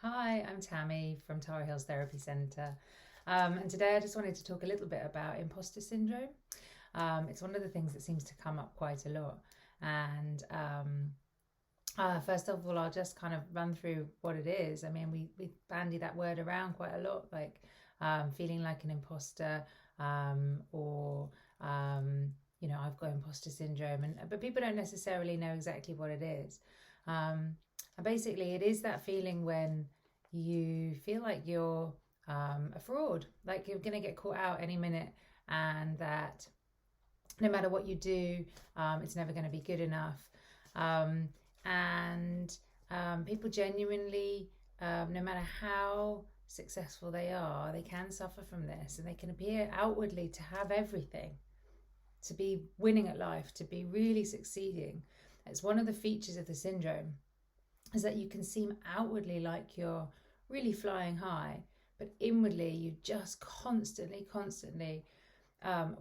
Hi, I'm Tammy from Tower Hills Therapy Centre. And today I just wanted to talk a little bit about imposter syndrome. It's one of the things that seems to come up quite a lot. And First of all, I'll just kind of run through what it is. I mean, we bandy that word around quite a lot, like feeling like an imposter, or I've got imposter syndrome, but people don't necessarily know exactly what it is. And basically, it is that feeling when you feel like you're a fraud, like you're going to get caught out any minute, and that no matter what you do, it's never going to be good enough. Um, and People genuinely, no matter how successful they are, they can suffer from this, and they can appear outwardly to have everything, to be winning at life, to be really succeeding. It's one of the features of the syndrome, is that you can seem outwardly like you're really flying high, but inwardly you just constantly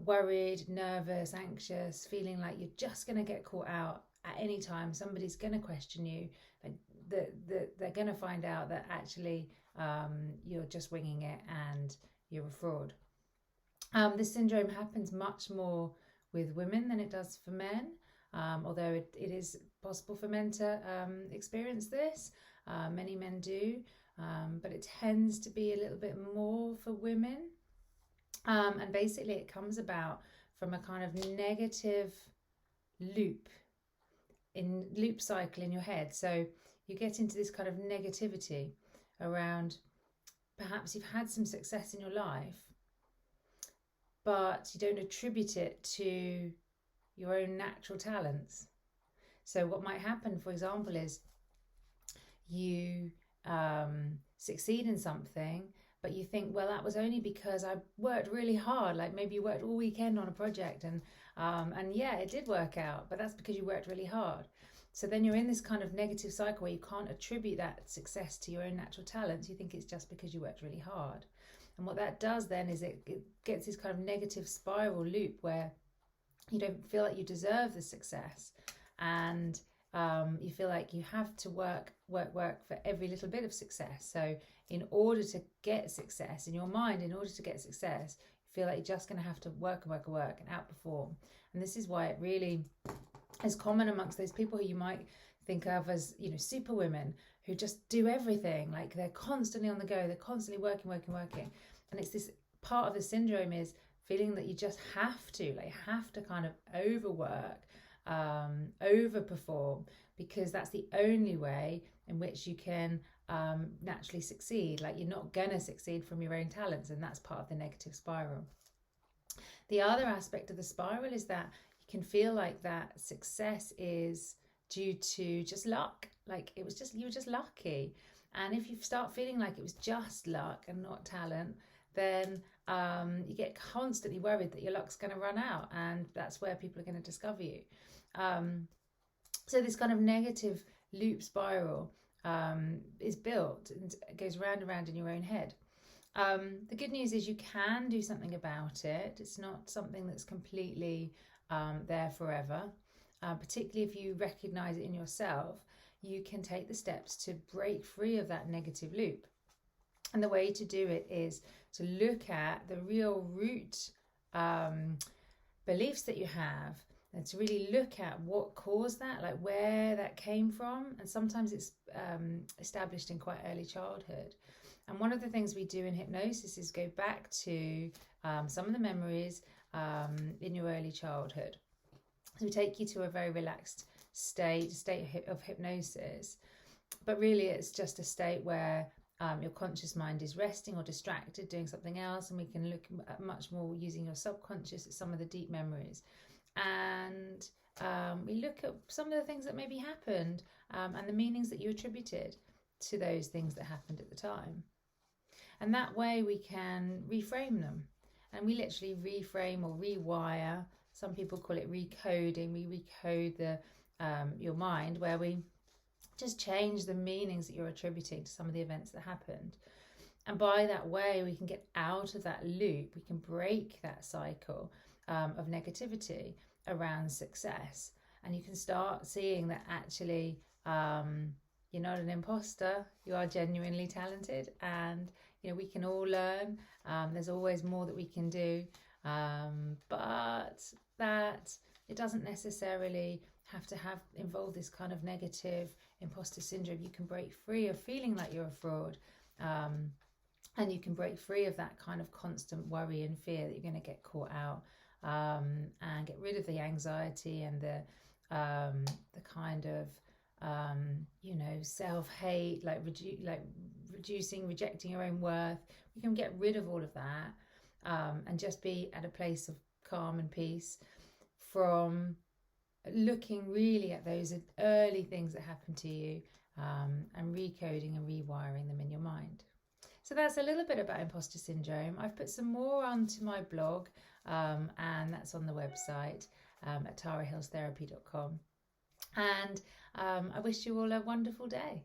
worried, nervous, anxious, feeling like you're just going to get caught out at any time. Somebody's going to question you. They're going to find out that actually you're just winging it and you're a fraud. This syndrome happens much more with women than it does for men, although it is possible for men to experience this. Many men do, but it tends to be a little bit more for women. And basically, it comes about from a kind of negative loop loop cycle in your head. So you get into this kind of negativity around, perhaps you've had some success in your life, but you don't attribute it to your own natural talents. So what might happen, for example, is you succeed in something, but you think, well, that was only because I worked really hard. Like maybe you worked all weekend on a project, and yeah, it did work out, but that's because you worked really hard. So then you're in this kind of negative cycle where you can't attribute that success to your own natural talents. You think it's just because you worked really hard. And what that does then is it gets this kind of negative spiral loop where you don't feel like you deserve the success, and you feel like you have to work for every little bit of success. So in order to get success in your mind, in order to get success, you feel like you're just going to have to work and outperform. And this is why it really is common amongst those people who you might think of as, super women, who just do everything. Like they're constantly on the go, they're constantly working. And it's this part of the syndrome is feeling that you just have to kind of overwork, overperform, because that's the only way in which you can naturally succeed. Like you're not gonna succeed from your own talents, and that's part of the negative spiral. The other aspect of the spiral is that you can feel like that success is due to just luck, like you were just lucky. And if you start feeling like it was just luck and not talent, then you get constantly worried that your luck's going to run out, and that's where people are going to discover you. So this kind of negative loop spiral is built and goes round and round in your own head. The good news is you can do something about it. It's not something that's completely there forever. Particularly if you recognize it in yourself, you can take the steps to break free of that negative loop. And the way to do it is to look at the real root beliefs that you have, and to really look at what caused that, like where that came from. And sometimes it's established in quite early childhood. And one of the things we do in hypnosis is go back to some of the memories in your early childhood. So we take you to a very relaxed state of hypnosis, but really it's just a state where your conscious mind is resting or distracted doing something else, and we can look at much more using your subconscious at some of the deep memories. And we look at some of the things that maybe happened, and the meanings that you attributed to those things that happened at the time. And that way we can reframe them. And we literally reframe or rewire. Some people call it recoding. We recode your mind, where we just change the meanings that you're attributing to some of the events that happened. And by that way, we can get out of that loop. We can break that cycle of negativity around success. And you can start seeing that actually you're not an imposter. You are genuinely talented, and we can all learn. There's always more that we can do, but that it doesn't necessarily have to involve this kind of negative imposter syndrome. You can break free of feeling like you're a fraud, and you can break free of that kind of constant worry and fear that you're going to get caught out, and get rid of the anxiety and the kind of self-hate, like reducing, rejecting your own worth. We can get rid of all of that, and just be at a place of calm and peace from looking really at those early things that happen to you, and recoding and rewiring them in your mind. So that's a little bit about imposter syndrome. I've put some more onto my blog, and that's on the website, at tarahillstherapy.com. And I wish you all a wonderful day.